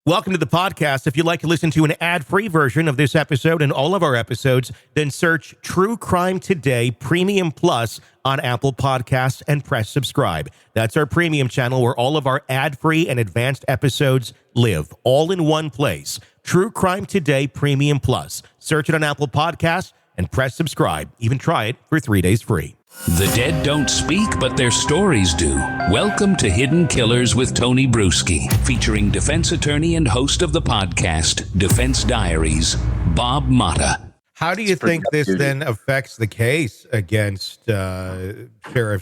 Welcome to the podcast. If you'd like to listen to an ad-free version of this episode and all of our episodes, then search True Crime Today Premium Plus on Apple Podcasts and press subscribe. That's our premium channel where all of our ad-free and advanced episodes live, all in one place. True Crime Today Premium Plus. Search it on Apple Podcasts and press subscribe. Even try it for 3 days free. The dead don't speak, but their stories do. Welcome to Hidden Killers with Tony Bruschi, featuring defense attorney and host of the podcast, Defense Diaries, Bob Motta. How do you think this then affects the case against Sheriff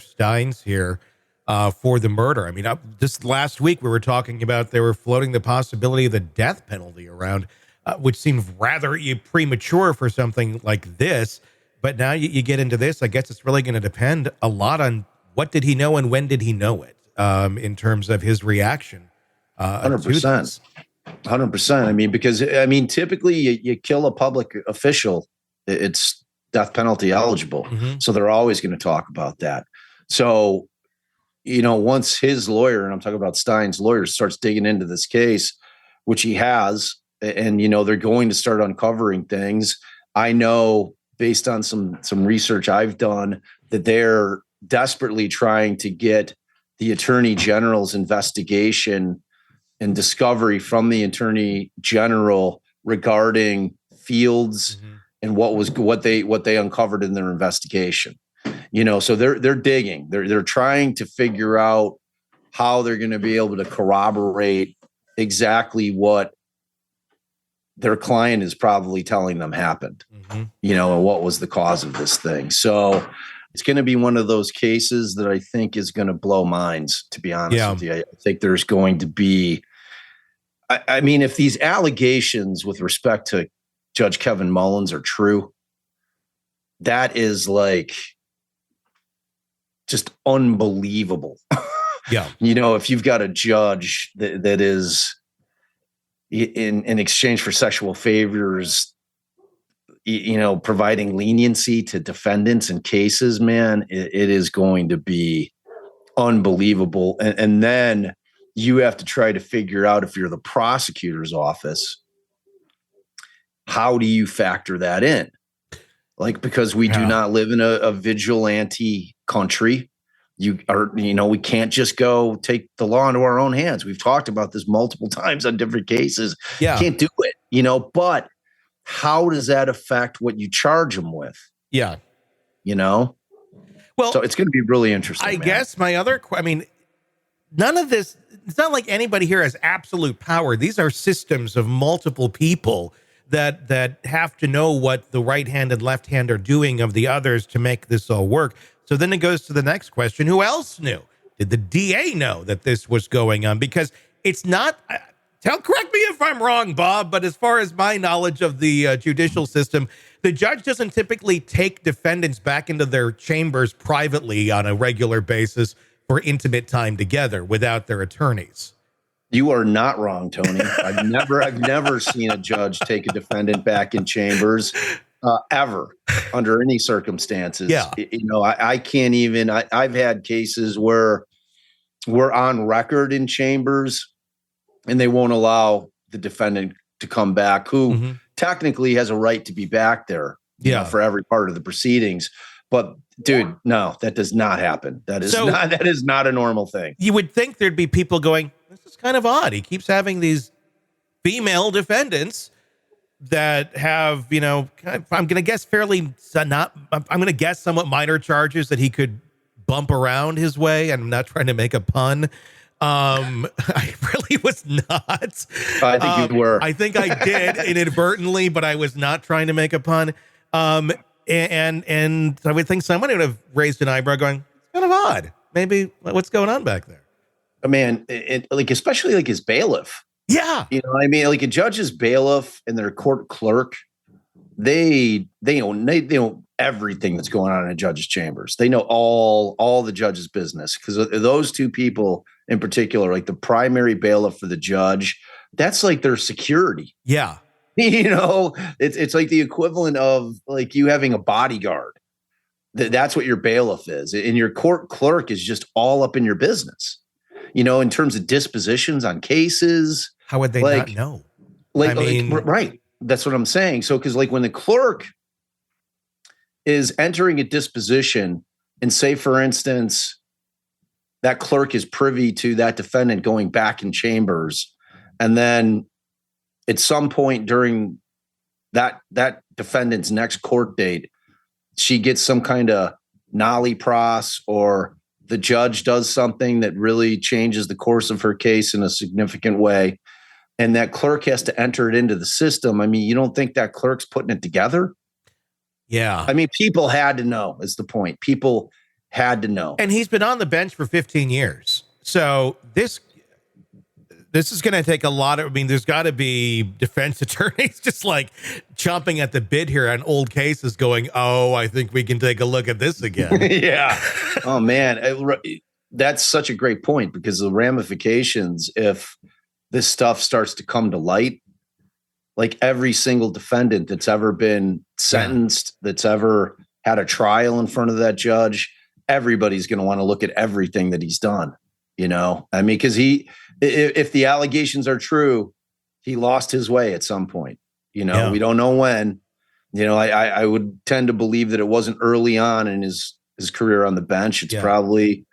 Stines here for the murder? I mean, just last week we were talking about they were floating the possibility of the death penalty around, which seemed rather premature for something like this. But now you get into this, I guess it's really going to depend a lot on what did he know and when did he know it in terms of his reaction. 100%. 100%. I mean, because, typically you kill a public official, it's death penalty eligible. Mm-hmm. So they're always going to talk about that. So, once his lawyer, and I'm talking about Stines' lawyer, starts digging into this case, which he has, and, they're going to start uncovering things. I know, based on some research I've done, that they're desperately trying to get the Attorney General's investigation and discovery from the Attorney General regarding Fields and what they uncovered in their investigation. So they're digging. They're trying to figure out how they're going to be able to corroborate exactly what their client is probably telling them happened, and what was the cause of this thing. So it's going to be one of those cases that I think is going to blow minds, to be honest with you. I think there's going to be, I mean, if these allegations with respect to Judge Kevin Mullins are true, that is like just unbelievable. Yeah. If you've got a judge that is, in exchange for sexual favors, providing leniency to defendants in cases, man, it is going to be unbelievable. And then you have to try to figure out, if you're the prosecutor's office, how do you factor that in? Because we do not live in a vigilante country. We can't just go take the law into our own hands. We've talked about this multiple times on different cases. Yeah. Can't do it, but how does that affect what you charge them with? Yeah. Well, so it's going to be really interesting. I guess none of this, it's not like anybody here has absolute power. These are systems of multiple people that have to know what the right hand and left hand are doing of the others to make this all work. So then it goes to the next question. Who else knew? Did the DA know that this was going on? Because it's not, correct me if I'm wrong, Bob, but as far as my knowledge of the judicial system, the judge doesn't typically take defendants back into their chambers privately on a regular basis for intimate time together without their attorneys. You are not wrong, Tony. I've never seen a judge take a defendant back in chambers. Ever, under any circumstances. Yeah. I can't even, I've had cases where we're on record in chambers and they won't allow the defendant to come back, who technically has a right to be back there for every part of the proceedings. But dude, no, that does not happen. That is not a normal thing. You would think there'd be people going, this is kind of odd. He keeps having these female defendants that have, I'm going to guess I'm going to guess somewhat minor charges that he could bump around his way. And I'm not trying to make a pun. I really was not. I think you were. I think I did inadvertently, but I was not trying to make a pun. And I would think someone would have raised an eyebrow going, it's kind of odd. Maybe what's going on back there? Man, especially like his bailiff. Yeah. Like a judge's bailiff and their court clerk, they know everything that's going on in a judge's chambers. They know all the judge's business, because those two people in particular, like the primary bailiff for the judge, that's like their security. Yeah. It's like the equivalent of like you having a bodyguard. That's what your bailiff is. And your court clerk is just all up in your business, in terms of dispositions on cases, How would they not know? Right. That's what I'm saying. So, because like when the clerk is entering a disposition, and say, for instance, that clerk is privy to that defendant going back in chambers, and then at some point during that defendant's next court date, she gets some kind of nollie pros, or the judge does something that really changes the course of her case in a significant way, and that clerk has to enter it into the system. I mean, you don't think that clerk's putting it together? Yeah. I mean, people had to know, is the point. People had to know. And he's been on the bench for 15 years. So this is going to take a lot of, I mean, there's got to be defense attorneys just like chomping at the bit here on old cases going, oh, I think we can take a look at this again. Yeah. Oh, man. That's such a great point, because the ramifications, if this stuff starts to come to light, like every single defendant that's ever been sentenced, that's ever had a trial in front of that judge, everybody's going to want to look at everything that he's done. You know, I mean, because if the allegations are true, he lost his way at some point. You know, we don't know when. You know, I would tend to believe that it wasn't early on in his career on the bench. It's probably,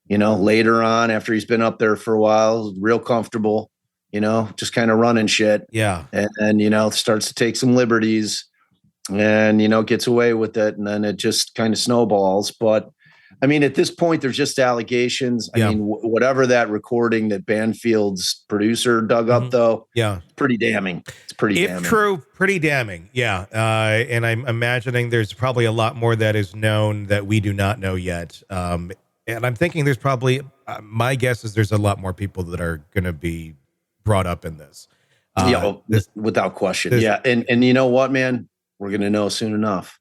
you know, later on, after he's been up there for a while, real comfortable, you know, just kind of running shit. Yeah. And, you know, starts to take some liberties and, you know, gets away with it. And then it just kind of snowballs. But I mean, at this point, there's just allegations. I mean, whatever that recording that Banfield's producer dug up, though, pretty damning. It's pretty damning. If true, pretty damning. Yeah. And I'm imagining there's probably a lot more that is known that we do not know yet. And I'm thinking there's probably, my guess is there's a lot more people that are going to be brought up in this. Without question. And you know what, man? We're going to know soon enough.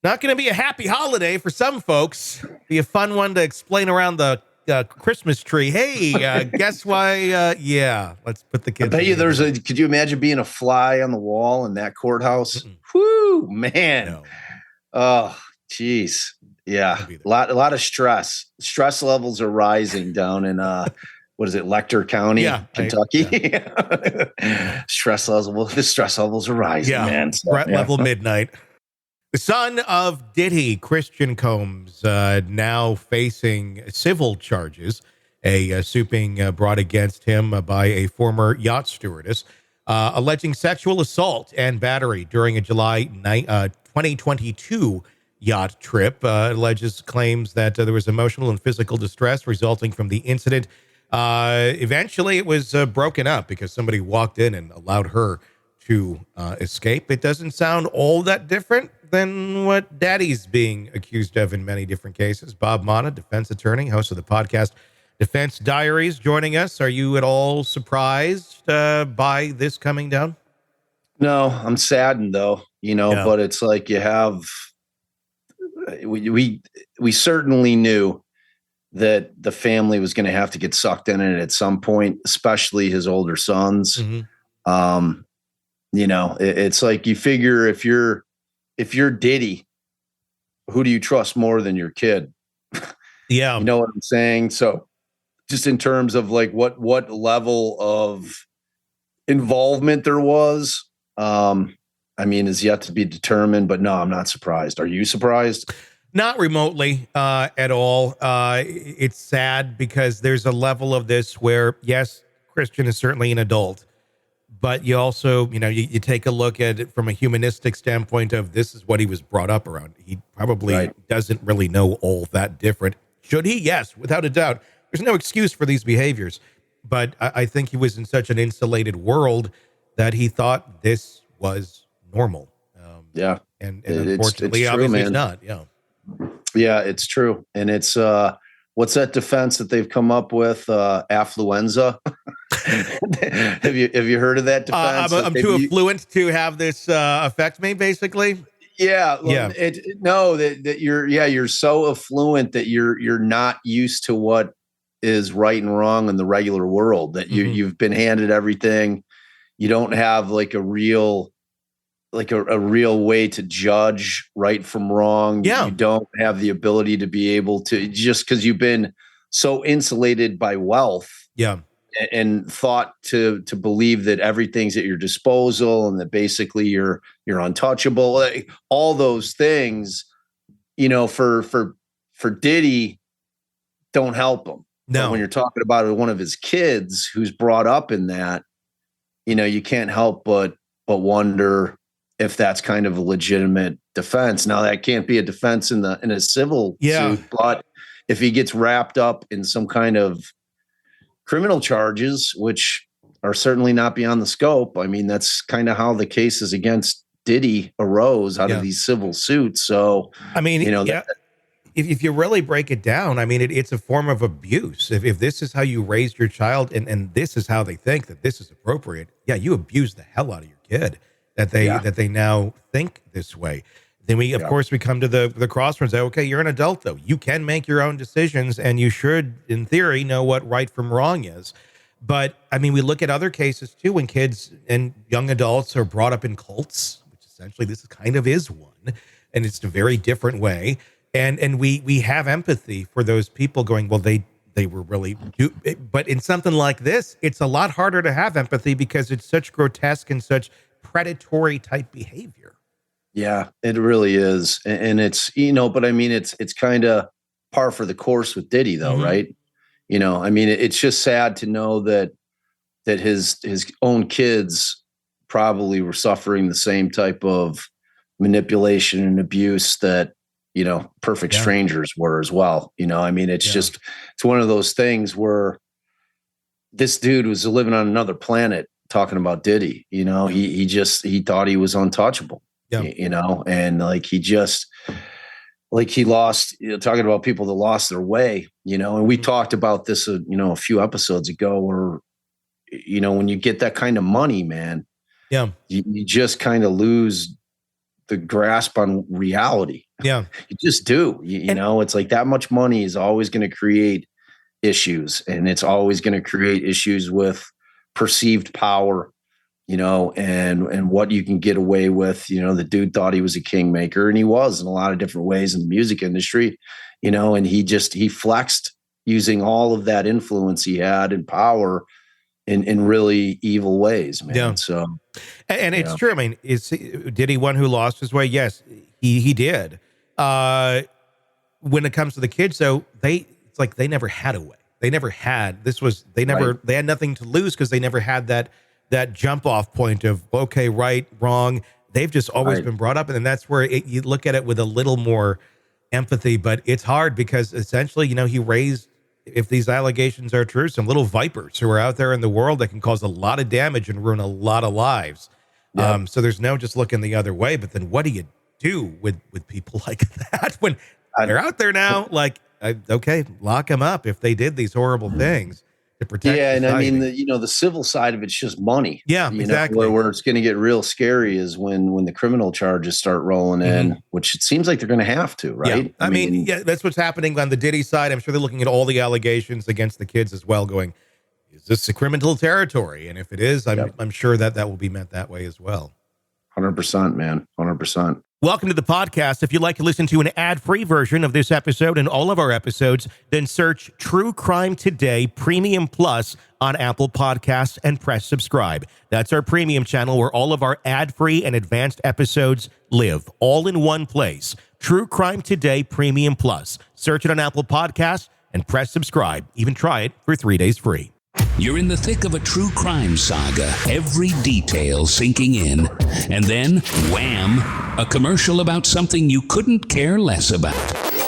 Not going to be a happy holiday for some folks. Be a fun one to explain around the Christmas tree. Hey, guess why? Let's put the kids. I bet you could you imagine being a fly on the wall in that courthouse? Whoo, man. No. Oh, geez. Yeah. A lot of stress. Stress levels are rising down in, what is it, Letcher County, Kentucky? The stress levels are rising, man. So, threat level midnight. The son of Diddy, Christian Combs, now facing civil charges, a suing brought against him by a former yacht stewardess, alleging sexual assault and battery during a July 2022 yacht trip. Alleges claims that there was emotional and physical distress resulting from the incident. Eventually, it was broken up because somebody walked in and allowed her to escape. It doesn't sound all that different than what Daddy's being accused of in many different cases. Bob Motta, defense attorney, host of the podcast Defense Diaries, joining us. Are you at all surprised by this coming down? No, I'm saddened though, but it's like you have, we certainly knew that the family was going to have to get sucked in it at some point, especially his older sons. Mm-hmm. It's like you figure if you're Diddy, who do you trust more than your kid? Yeah. You know what I'm saying? So just in terms of like what level of involvement there was, is yet to be determined, but no, I'm not surprised. Are you surprised? Not remotely at all. It's sad because there's a level of this where, yes, Christian is certainly an adult, but you also, you take a look at it from a humanistic standpoint of this is what he was brought up around. He probably doesn't really know all that different. Should he? Yes, without a doubt. There's no excuse for these behaviors, but I think he was in such an insulated world that he thought this was normal. And unfortunately, it's obviously true, it's not. Yeah, it's true. And it's, what's that defense that they've come up with? Affluenza. Have you heard of that defense? I'm too affluent to have this affect me, basically. Yeah. That you're so affluent that you're not used to what is right and wrong in the regular world, that you've been handed everything. You don't have like a real way to judge right from wrong. You don't have the ability to be able to, just because you've been so insulated by wealth and thought to believe that everything's at your disposal and that basically you're untouchable. Like, all those things, for Diddy, don't help him. No. But when you're talking about one of his kids who's brought up in that, you can't help but wonder if that's kind of a legitimate defense. Now, that can't be a defense in a civil suit, but if he gets wrapped up in some kind of criminal charges, which are certainly not beyond the scope, I mean, that's kind of how the cases against Diddy arose out of these civil suits. So, I mean, if you really break it down, I mean, it's a form of abuse. If this is how you raised your child and this is how they think that this is appropriate, you abuse the hell out of your kid that they now think this way. Then we, of course, we come to the crossroads. Okay, you're an adult, though. You can make your own decisions, and you should, in theory, know what right from wrong is. But, I mean, we look at other cases, too, when kids and young adults are brought up in cults, which essentially this kind of is one, and it's a very different way. And we have empathy for those people going, well, they were really... But in something like this, it's a lot harder to have empathy because it's such grotesque and such predatory type behavior. Yeah, it really is. And it's, but I mean, it's kind of par for the course with Diddy though, right? I mean, it's just sad to know that his own kids probably were suffering the same type of manipulation and abuse that, perfect strangers were as well. I mean, it's just, it's one of those things where this dude was living on another planet talking about Diddy, he thought he was untouchable. And he lost, talking about people that lost their way, and we talked about this, a few episodes ago where, when you get that kind of money, man, you just kind of lose the grasp on reality. You just do, it's like that much money is always going to create issues, and it's always going to create issues with perceived power, and what you can get away with. The dude thought he was a kingmaker, and he was in a lot of different ways in the music industry, and he flexed using all of that influence he had and power in really evil ways, man. Yeah. So, and it's true. I mean, did he one who lost his way? Yes, he did. When it comes to the kids, though, it's like they never had a way. They never had, they had nothing to lose because they never had that jump off point of, okay, right, wrong. They've just always been brought up. And then that's where you look at it with a little more empathy, but it's hard because essentially, he raised, if these allegations are true, some little vipers who are out there in the world that can cause a lot of damage and ruin a lot of lives. Yep. So there's no just looking the other way, but then what do you do with people like that when they're out there now? Like, okay, lock them up if they did these horrible things to protect society. And I mean, the civil side of it's just money. Yeah, exactly. Where it's going to get real scary is when the criminal charges start rolling in, which it seems like they're going to have to, right? Yeah. I mean, that's what's happening on the Diddy side. I'm sure they're looking at all the allegations against the kids as well, going, is this a criminal territory? And if it is, I'm sure that will be meant that way as well. 100%, man. 100%. Welcome to the podcast. If you'd like to listen to an ad-free version of this episode and all of our episodes, then search True Crime Today Premium Plus on Apple Podcasts and press subscribe. That's our premium channel where all of our ad-free and advanced episodes live, all in one place. True Crime Today Premium Plus. Search it on Apple Podcasts and press subscribe. Even try it for 3 days free. You're in the thick of a true crime saga, every detail sinking in, and then, wham, a commercial about something you couldn't care less about.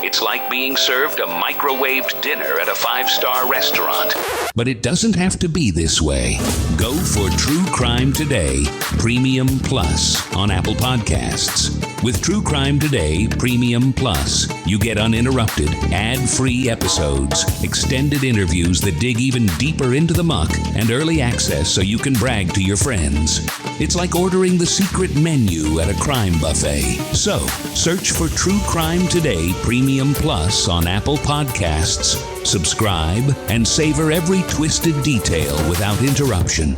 It's like being served a microwaved dinner at a 5-star restaurant. But it doesn't have to be this way. Go for True Crime Today Premium Plus on Apple Podcasts. With True Crime Today Premium Plus, you get uninterrupted, ad-free episodes, extended interviews that dig even deeper into the muck, and early access so you can brag to your friends. It's like ordering the secret menu at a crime buffet. So, search for True Crime Today Premium Plus on Apple Podcasts, subscribe, and savor every twisted detail without interruption.